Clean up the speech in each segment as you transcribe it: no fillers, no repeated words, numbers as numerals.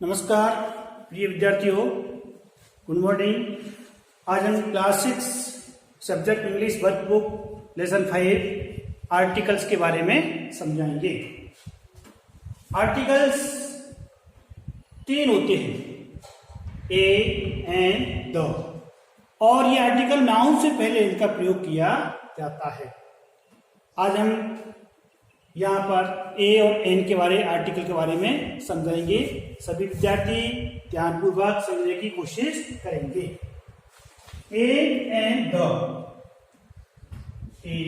नमस्कार प्रिय विद्यार्थियों, गुड मॉर्निंग। आज हम class 6 subject English workbook lesson 5 articles के बारे में समझाएंगे। आर्टिकल्स 3 होते हैं, ए एंड द, और ये आर्टिकल नाउन से पहले इनका प्रयोग किया जाता है। आज हम यहाँ पर ए और एन के बारे आर्टिकल के बारे में समझाएंगे। सभी विद्यार्थी ध्यानपूर्वक समझने की कोशिश करेंगे। A and the, A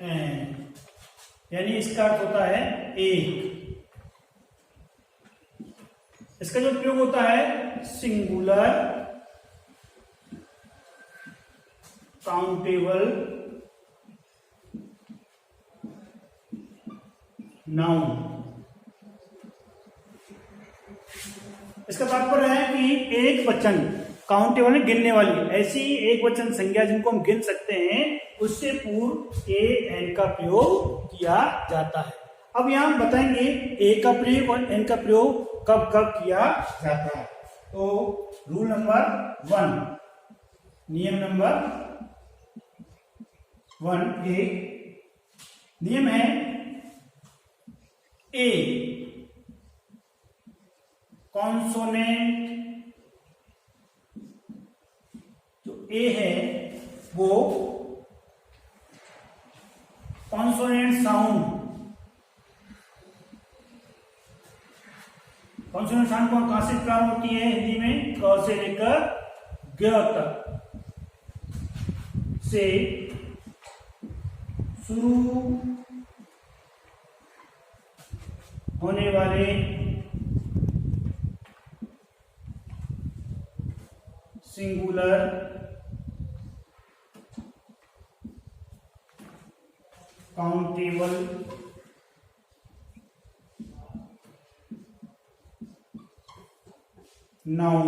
and यानी इसका अर्थ होता है एक। इसका जो प्रयोग होता है सिंगुलर, काउंटेबल, नाउन। इसका तात्पर्य है कि एक वचन, काउंटेबल है गिनने वाली, ऐसी एक वचन संज्ञा जिनको हम गिन सकते हैं, उससे पूर्व ए एन का प्रयोग किया जाता है। अब यहां हम बताएंगे ए का प्रयोग और एन का प्रयोग कब कब किया जाता है। तो रूल नंबर 1, नियम नंबर 1, नियम है ए कॉन्सोनेंट, जो ए है वो कॉन्सोनेंट साउंड, कॉन्सोनेंट साउंड कहां से प्रारंभ होती है हिंदी में, क से लेकर ग तक से शुरू होने वाले सिंगुलर, काउंटेबल, नाउन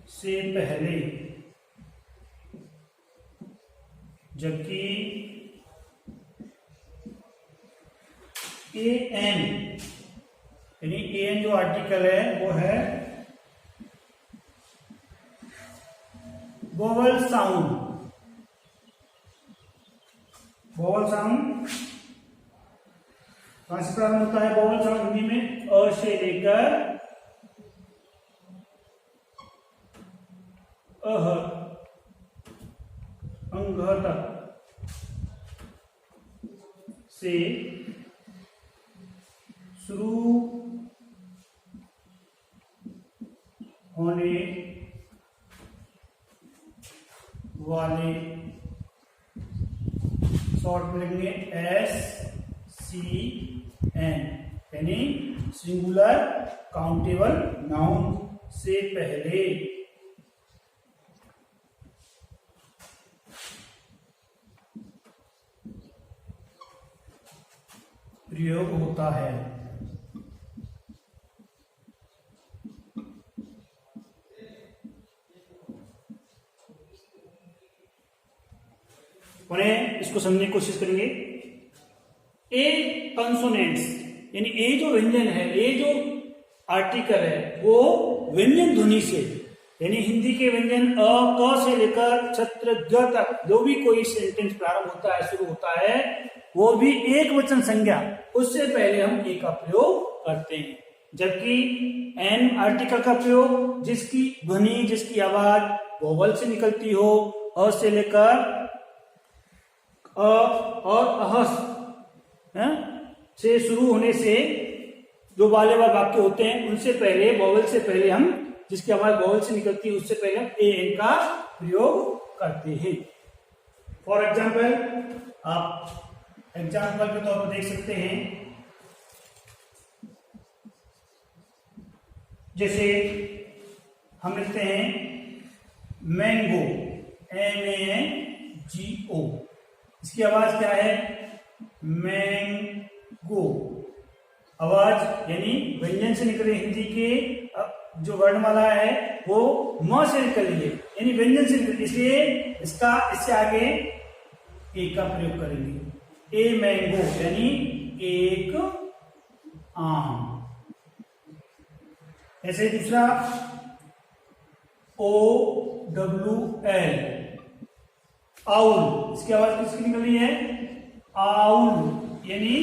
से पहले, जबकि ए एन यानी ए एन जो आर्टिकल है वो है वोवल साउंड। वोवल साउंड कहां से प्रारंभ होता है? वोवल साउंड हिंदी में अ से लेकर अह, अंग तक से शुरू होने वाले, शॉर्ट में लिखेंगे एस सी एन, यानी सिंगुलर, काउंटेबल, नाउन से पहले प्रयोग होता है। उन्हें इसको समझने की कोशिश करेंगे। ए कंसोनेंट्स यानी ए जो व्यंजन है, ए जो आर्टिकल है वो व्यंजन ध्वनि से, यानी हिंदी के व्यंजन अ क से लेकर छत्र ज तक जो भी कोई सेंटेंस प्रारंभ होता है, शुरू होता है, वो भी एक वचन संज्ञा, उससे पहले हम ए का प्रयोग करते हैं। जबकि एन आर्टिकल का प्रयोग जिसकी ध्वनि, जिसकी आवाज वोवल से निकलती हो, अ से लेकर अ और अहस से शुरू होने से जो वाले वाक्य होते हैं, उनसे पहले, वोवल से पहले हम, जिसकी आवाज वोवल से निकलती है, उससे पहले हम ए एन का प्रयोग करते हैं। फॉर एग्जाम्पल, आप एग्जाम्पल के तौर पर देख सकते हैं, जैसे हम लिखते हैं मैंगो, MANGO, इसकी आवाज क्या है? मैंगो। आवाज यानी व्यंजन से निकल रही, हिंदी के जो वर्णमाला है वो म से निकल रही है, यानी व्यंजन से निकल, इसलिए इससे आगे ए का प्रयोग करेंगे। ए मैंगो यानी एक आम। ऐसे दूसरा OWL, आउल। इसकी आवाज किसकी निकल रही है? आउल, यानी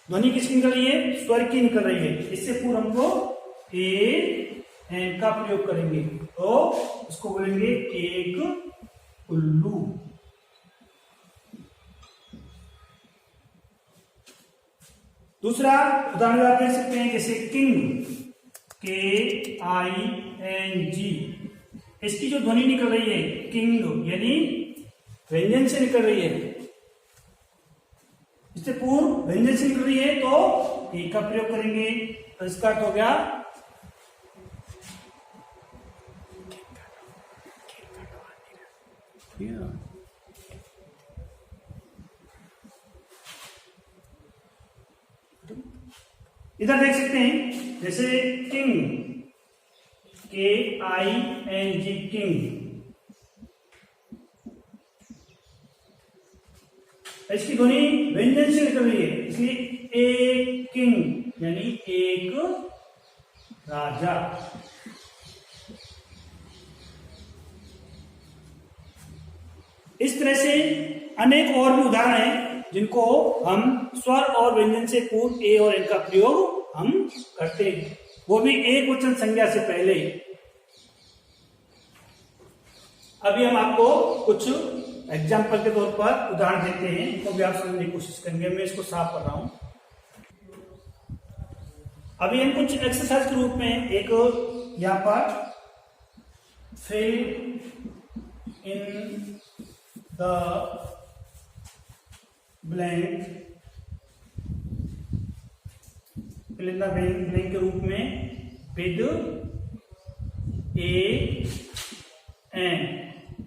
ध्वनि किसकी निकल रही है? स्वर की निकल रही है। इससे पूर्व हमको ए एन का प्रयोग करेंगे, तो इसको बोलेंगे एक उल्लू। दूसरा उदाहरण आप देख सकते हैं, जैसे किंग, KING। इसकी जो ध्वनि निकल रही है किंग, यानी व्यंजन से निकल रही है। इससे पूर्व व्यंजन से निकल रही है तो ए का प्रयोग करेंगे, तो इसका अर्थ हो गया इधर देख सकते हैं, जैसे किंग, KING, किंग। इसकी ध्वनि व्यंजन से निकल रही है, इसलिए ए किंग, यानी एक राजा। इस तरह से अनेक और भी उदाहरण हैं जिनको हम स्वर और व्यंजन से पूर्व ए और एन का प्रयोग हम करते हैं, वो भी एक वचन संज्ञा से पहले। अभी हम आपको कुछ एग्जाम्पल के तौर पर उदाहरण देते हैं, इनको भी आप समझने की कोशिश करेंगे। मैं इसको साफ कर रहा हूं। अभी हम कुछ एक्सरसाइज के रूप में एक यहां पर fill in the blank, fill in the blank के रूप में विद ए एन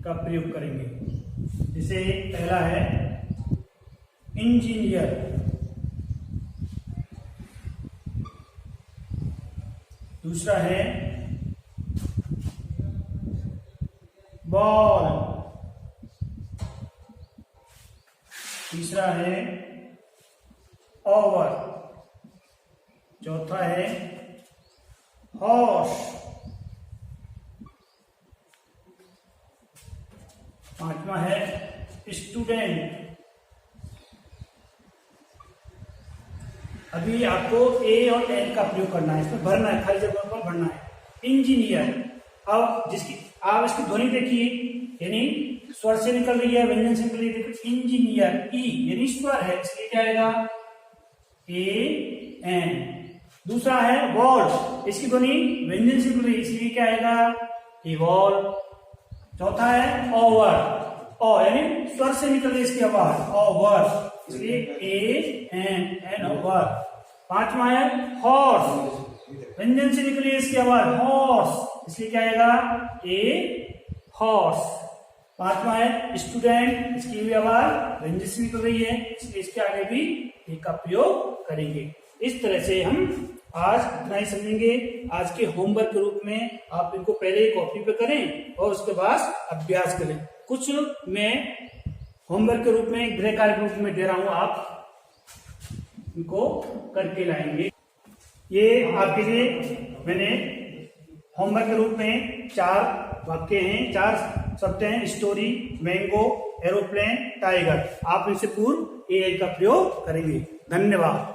का प्रयोग करेंगे। जैसे पहला है इंजीनियर, दूसरा है बॉल, तीसरा है ओवर, चौथा है हॉर्स, पांचवा है स्टूडेंट। अभी आपको ए और एन का प्रयोग करना है, इसमें भरना है, खाली जगह पर भरना है। इंजीनियर, अब जिसकी आप इसकी ध्वनि देखिए, यानी स्वर से निकल रही है, व्यंजन से निकल रही है। देखो इंजीनियर, ई यानी स्वर है, इसलिए क्या आएगा? A N. दूसरा है बॉल, इसकी ध्वनि व्यंजन से निकल रही है, इसलिए क्या आएगा? ए बॉल। चौथा है ओवर, ओ यानी स्वर से निकल रही है इसकी आवाज, ओवर, इसलिए ए एन, एन ओवर। पांचवा है हॉर्स, व्यंजन से निकल रही है इसकी आवाज, हॉर्स, इसलिए क्या आएगा? A horse. पांचवा है स्टूडेंट, इसकी भी आवाज व्यंजन से निकल रही है, इसलिए इसके आगे भी ए का प्रयोग करेंगे। इस तरह से हम आज इतना ही समझेंगे। आज के होमवर्क के रूप में आप इनको पहले कॉपी पे करें और उसके बाद अभ्यास करें। कुछ मैं होमवर्क के रूप में, गृह कार्य के रूप में दे रहा हूं, आप इनको करके लाएंगे। ये आपके लिए मैंने होमवर्क के रूप में 4 वाक्य हैं, 4 शब्द हैं, स्टोरी, मैंगो, एरोप्लेन, टाइगर। आप इनसे पूर्व ए का प्रयोग करेंगे। धन्यवाद।